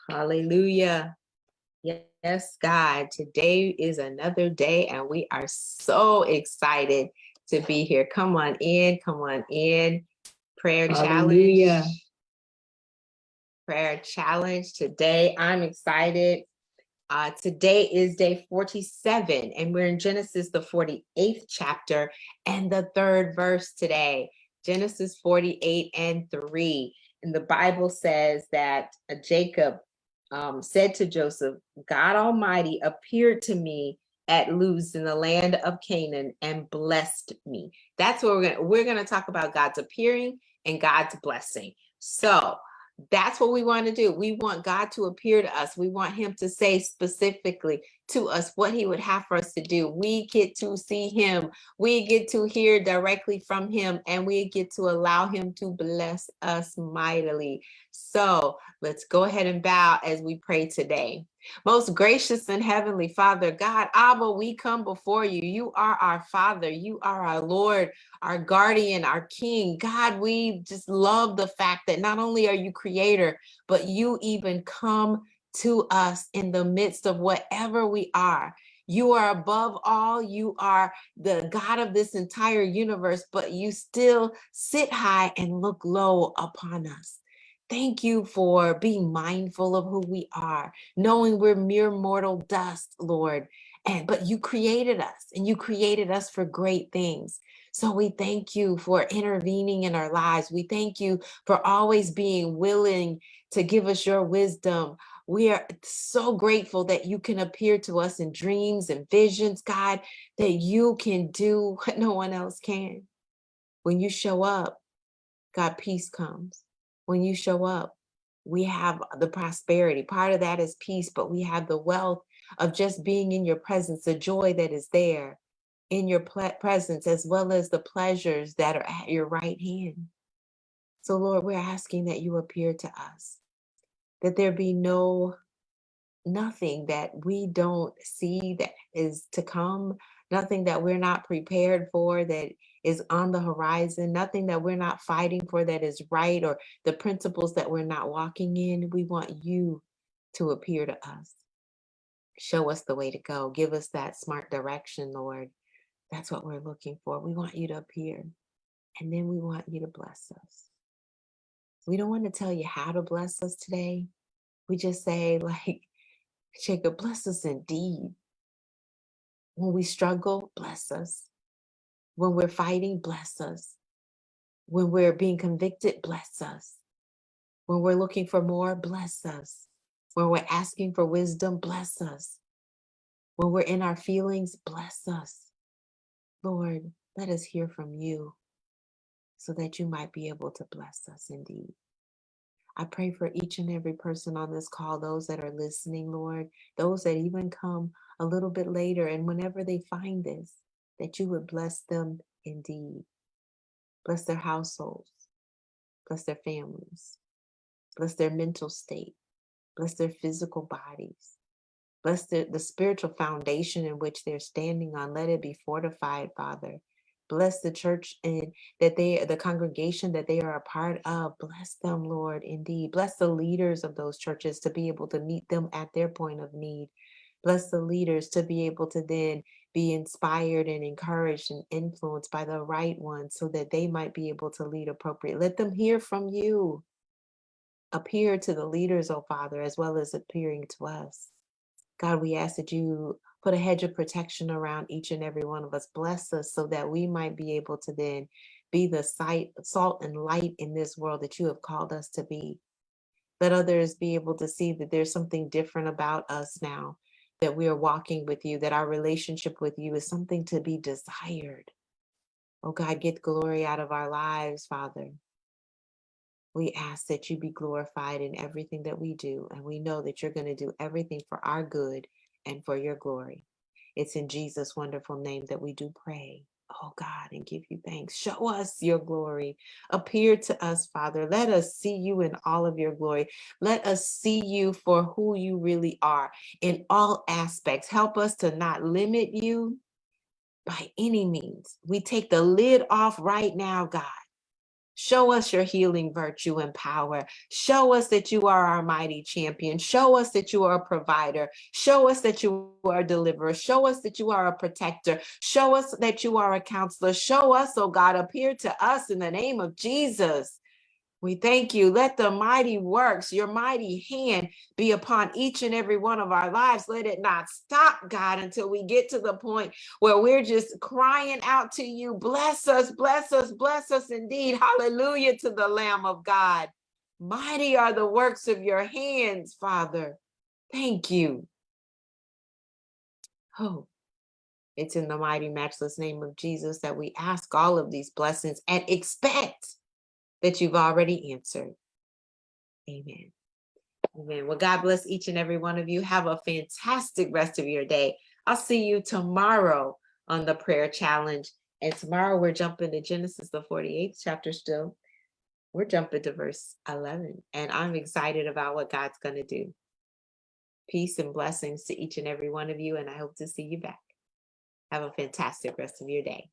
Hallelujah. Yes, God. Today is another day, and we are so excited to be here. Come on in. Come on in. Prayer Hallelujah. challenge. Prayer challenge today. I'm excited. Today is day 47, and we're in Genesis, the 48th chapter, and the 3rd verse today. Genesis 48:3. And the Bible says that Jacob said to Joseph, God Almighty appeared to me at Luz in the land of Canaan and blessed me. That's what we're gonna talk about, God's appearing and God's blessing. So that's what we want to do. We want God to appear to us. We want him to say specifically to us what he would have for us to do. We get to see him. We get to hear directly from him, and we get to allow him to bless us mightily. So let's go ahead and bow as we pray today. Most gracious and heavenly Father, God, Abba, we come before you. You are our Father. You are our Lord, our guardian, our King. God, we just love the fact that not only are you creator, but you even come to us in the midst of whatever we are. You are above all. You are the God of this entire universe, but you still sit high and look low upon us. Thank you for being mindful of who we are, knowing we're mere mortal dust, Lord. But you created us, and you created us for great things. So we thank you for intervening in our lives. We thank you for always being willing to give us your wisdom. We are so grateful that you can appear to us in dreams and visions, God, that you can do what no one else can. When you show up, God, peace comes. When you show up, we have the prosperity. Part of that is peace, but we have the wealth of just being in your presence, the joy that is there in your presence, as well as the pleasures that are at your right hand. So, Lord, we're asking that you appear to us, that there be nothing that we don't see that is to come, nothing that we're not prepared for that is on the horizon, nothing that we're not fighting for that is right, or the principles that we're not walking in. We want you to appear to us. Show us the way to go. Give us that smart direction, Lord. That's what we're looking for. We want you to appear, and then we want you to bless us. We don't want to tell you how to bless us today. We just say, like Jacob, bless us indeed. When we struggle, bless us. When we're fighting, bless us. When we're being convicted, bless us. When we're looking for more, bless us. When we're asking for wisdom, bless us. When we're in our feelings, bless us. Lord, let us hear from you so that you might be able to bless us indeed. I pray for each and every person on this call, those that are listening, Lord, those that even come a little bit later, and whenever they find this, that you would bless them indeed. Bless their households, bless their families, bless their mental state, bless their physical bodies, bless the spiritual foundation in which they're standing on. Let it be fortified, Father. Bless the church and the congregation that they are a part of. Bless them, Lord, indeed. Bless the leaders of those churches to be able to meet them at their point of need. Bless the leaders to be able to then be inspired and encouraged and influenced by the right ones so that they might be able to lead appropriately. Let them hear from you. Appear to the leaders, oh Father, as well as appearing to us. God, we ask that you put a hedge of protection around each and every one of us. Bless us so that we might be able to then be the salt and light in this world that you have called us to be. Let others be able to see that there's something different about us now, that we are walking with you, that our relationship with you is something to be desired. Oh God, get glory out of our lives, Father. We ask that you be glorified in everything that we do, and we know that you're going to do everything for our good and for your glory. It's in Jesus' wonderful name that we do pray, oh God, and give you thanks. Show us your glory. Appear to us, Father. Let us see you in all of your glory. Let us see you for who you really are in all aspects. Help us to not limit you by any means. We take the lid off right now, God. Show us your healing virtue and power. Show us that you are our mighty champion. Show us that you are a provider. Show us that you are a deliverer. Show us that you are a protector. Show us that you are a counselor. Show us, oh God, appear to us in the name of Jesus. We thank you. Let the mighty works, your mighty hand be upon each and every one of our lives. Let it not stop, God, until we get to the point where we're just crying out to you. Bless us, bless us, bless us indeed. Hallelujah to the Lamb of God. Mighty are the works of your hands, Father. Thank you. Oh, it's in the mighty, matchless name of Jesus that we ask all of these blessings and expect that you've already answered. Amen. Amen. Well, God bless each and every one of you. Have a fantastic rest of your day. I'll see you tomorrow on the prayer challenge. And tomorrow we're jumping to Genesis, the 48th chapter still. We're jumping to verse 11. And I'm excited about what God's going to do. Peace and blessings to each and every one of you. And I hope to see you back. Have a fantastic rest of your day.